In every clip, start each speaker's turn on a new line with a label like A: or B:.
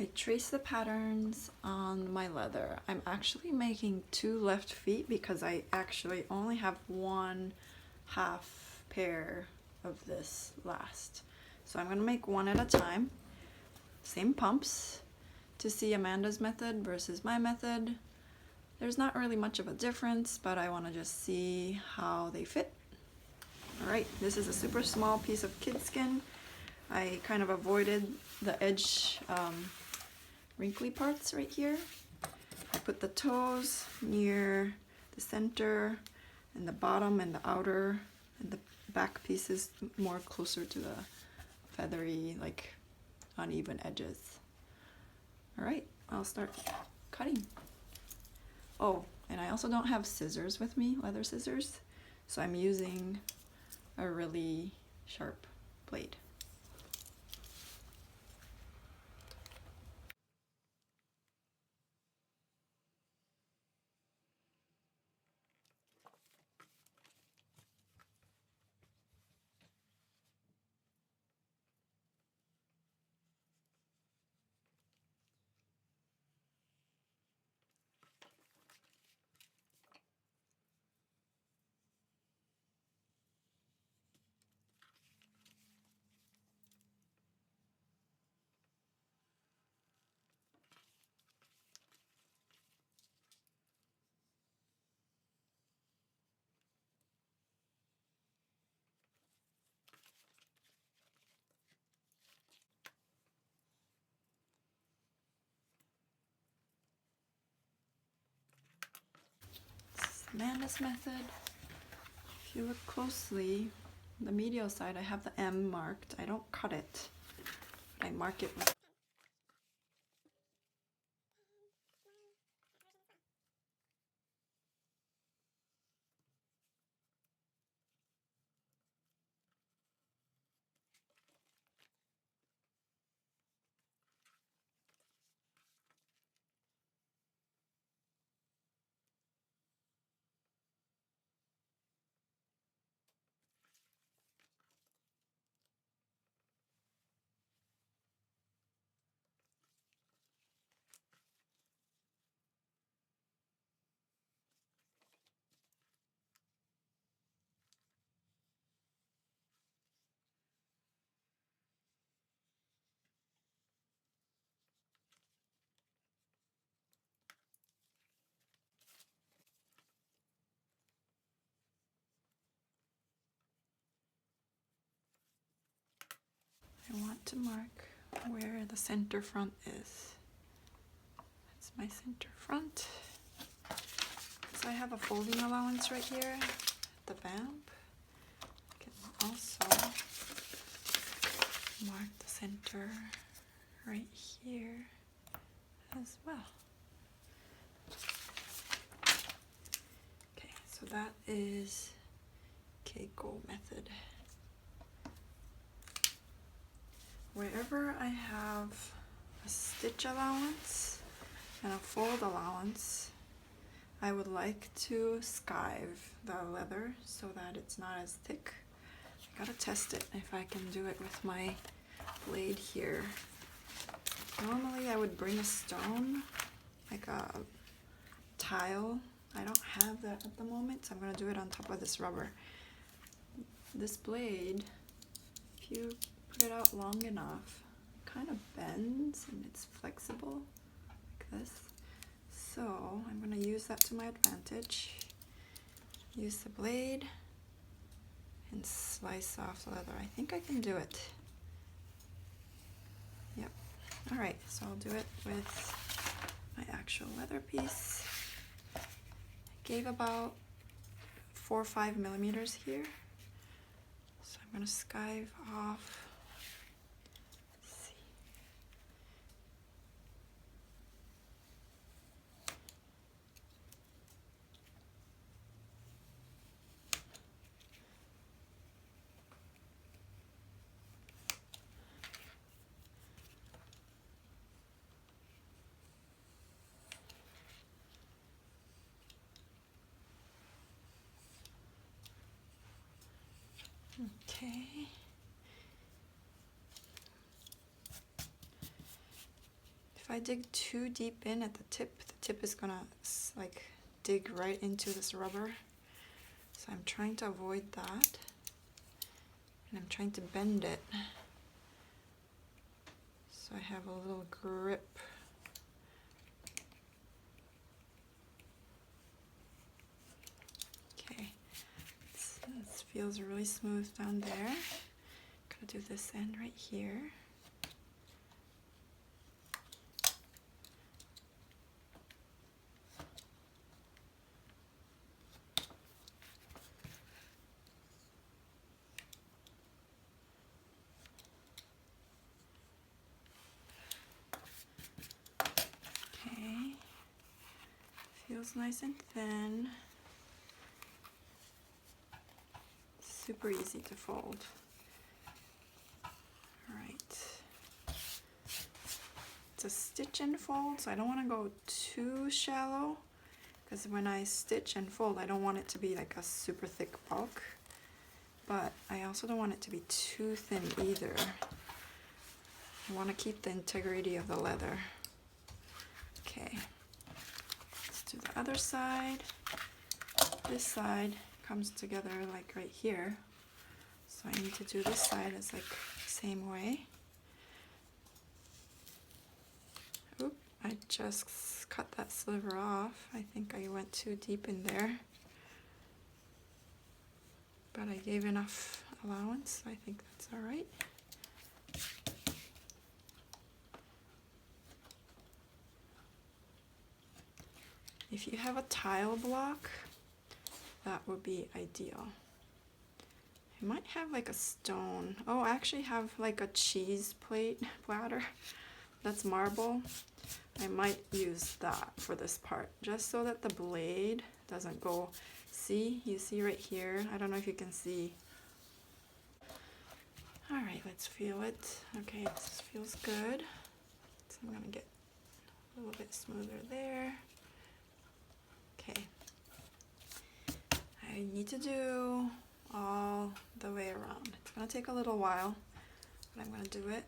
A: I trace the patterns on my leather. I'm actually making 2 left feet because I actually only have 1/2 pair of this last. So I'm gonna make 1 at a time. Same pumps. To see Amanda's method versus my method, there's not really much of a difference, but I want to just see how they fit. Alright, this is a super small piece of kid skin. I kind of avoided the edge wrinkly parts right here. I put the toes near the center and the bottom and the outer, and the back pieces more closer to the feathery, like uneven edges. Alright, I'll start cutting. Oh, and I also don't have scissors with me, leather scissors, so I'm using a really sharp blade. Amanda's method. If you look closely, the medial side, I have the M marked. I don't cut it, but I mark it with I want to mark where the center front is. That's my center front. So I have a folding allowance right here at the vamp. I can also mark the center right here as well. Okay, so that is Keiko method. Wherever I have a stitch allowance and a fold allowance, I would like to skive the leather so that it's not as thick. I gotta test it if I can do it with my blade here. Normally I would bring a stone, like a tile. I don't have that at the moment, so I'm gonna do it on top of this rubber. This blade, if you put it out long enough, it kind of bends and it's flexible like this. So I'm going to use that to my advantage. Use the blade and slice off the leather. I think I can do it. Yep. Alright, so I'll do it with my actual leather piece. I gave about 4 or 5 millimeters here. So I'm going to skive off. Okay. I dig too deep in at the tip is gonna like dig right into this rubber. So I'm trying to avoid that. And I'm trying to bend it so I have a little grip. Okay, this feels really smooth down there. Gonna do this end right here. Okay, feels nice and thin. Super easy to fold. All right. It's a stitch and fold, so I don't want to go too shallow because when I stitch and fold, I don't want it to be like a super thick bulk, but I also don't want it to be too thin either. I want to keep the integrity of the leather. Okay, let's do the other side. This side comes together like right here, so I need to do this side as like the same way. Oop, I just cut that sliver off. I think I went too deep in there, but I gave enough allowance, so I think that's all right. If you have a tile block, that would be ideal. I might have like a stone. Oh, I actually have like a cheese plate platter. That's marble. I might use that for this part, just so that the blade doesn't go. See, you see right here? I don't know if you can see. All right, let's feel it. Okay, this feels good. So I'm gonna get a little bit smoother there. Okay. I need to do all the way around. It's gonna take a little while, but I'm gonna do it.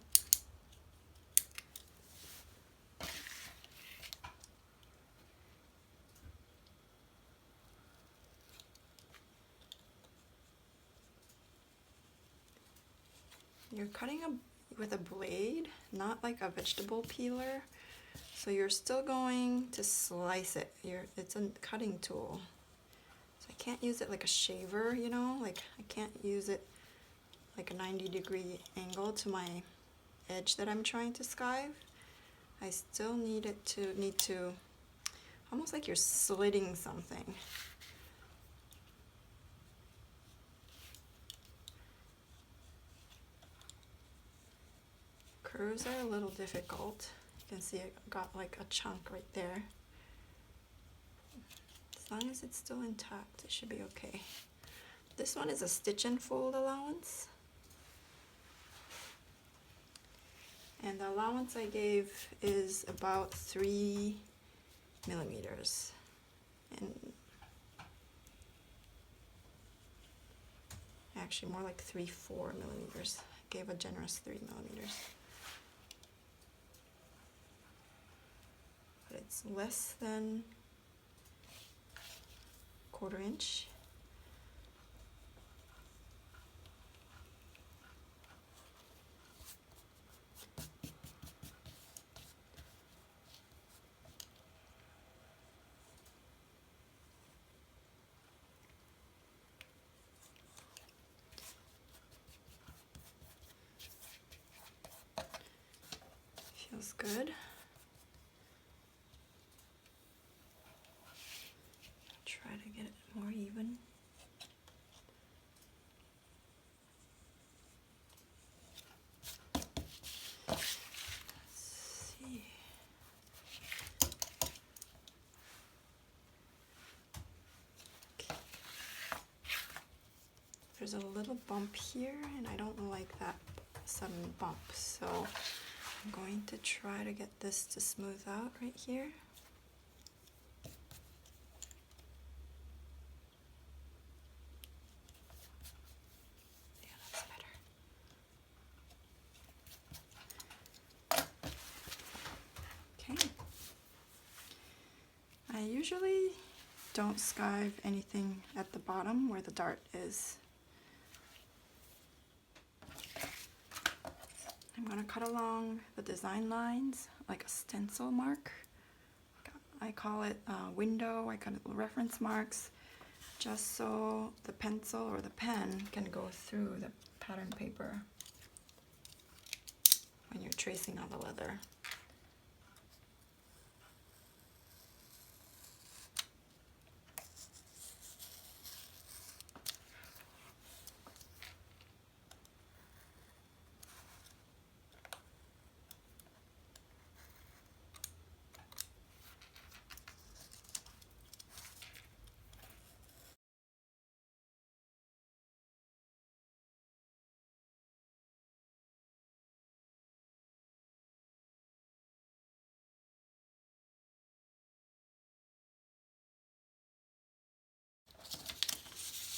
A: You're cutting with a blade, not like a vegetable peeler. So you're still going to slice it. It's a cutting tool. So I can't use it like a shaver, you know? Like I can't use it like a 90-degree angle to my edge that I'm trying to skive. I still need to, almost like you're slitting something. Curves are a little difficult. You can see I got like a chunk right there. As long as it's still intact, it should be okay. This one is a stitch and fold allowance. And the allowance I gave is about 3 millimeters. And actually more like 3-4 millimeters. I gave a generous 3 millimeters. But it's less than 1/4 inch. Feels good. Try to get it more even. Let's see. Okay. There's a little bump here, and I don't like that sudden bump, so I'm going to try to get this to smooth out right here. Yeah, that's better. usually don't skive anything at the bottom where the dart is. I'm going to cut along the design lines like a stencil mark. I call it a window. I cut little reference marks just so the pencil or the pen can go through the pattern paper when you're tracing on the leather.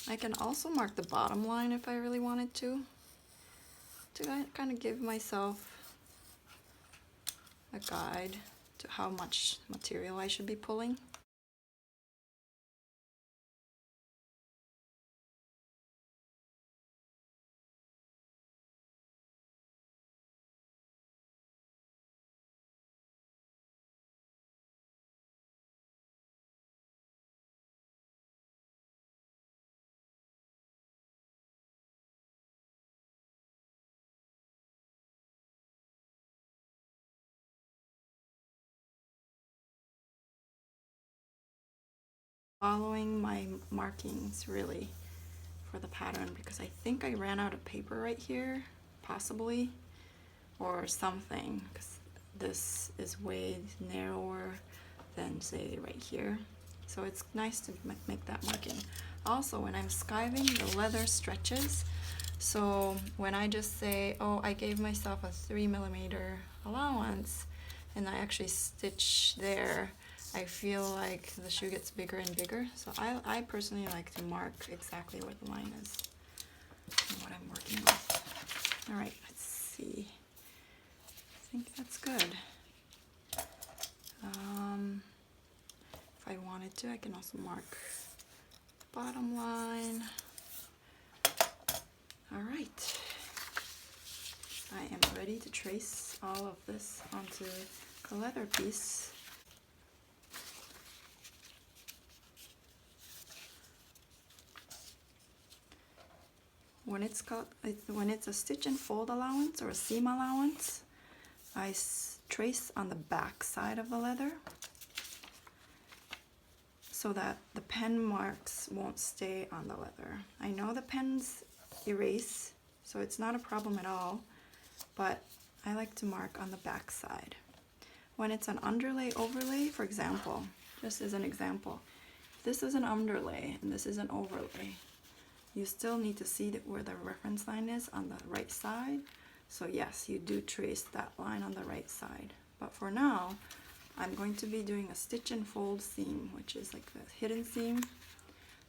A: I can also mark the bottom line if I really wanted to kind of give myself a guide to how much material I should be pulling. Following my markings really for the pattern because I think I ran out of paper right here, possibly, or something, because this is way narrower than say right here. So it's nice to make that marking. Also, when I'm skiving, the leather stretches. So when I just say, oh, I gave myself a 3mm allowance and I actually stitch there, I feel like the shoe gets bigger and bigger. So I personally like to mark exactly where the line is and what I'm working with. All right, let's see. I think that's good. If I wanted to, I can also mark the bottom line. All right. I am ready to trace all of this onto the leather piece. When it's a stitch and fold allowance or a seam allowance, I trace on the back side of the leather so that the pen marks won't stay on the leather. I know the pens erase, so it's not a problem at all, but I like to mark on the back side. When it's an underlay overlay, for example, just as an example, if this is an underlay and this is an overlay, you still need to see where the reference line is on the right side. So yes, you do trace that line on the right side. But for now, I'm going to be doing a stitch and fold seam, which is like the hidden seam,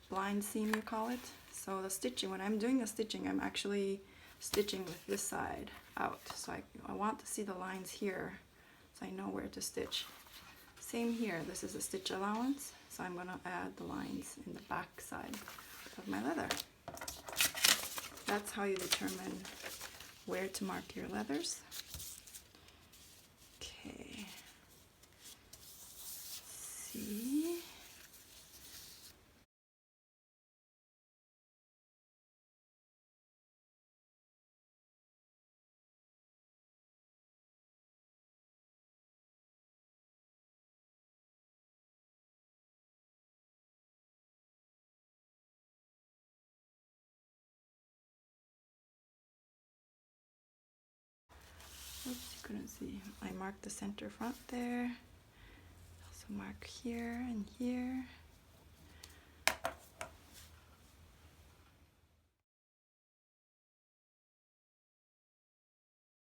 A: blind seam you call it. So the stitching, when I'm doing the stitching, I'm actually stitching with this side out. So I want to see the lines here so I know where to stitch. Same here, this is a stitch allowance, so I'm going to add the lines in the back side of my leather. That's how you determine where to mark your leathers. Okay. Let's see. Oops, you couldn't see. I marked the center front there. Also mark here and here.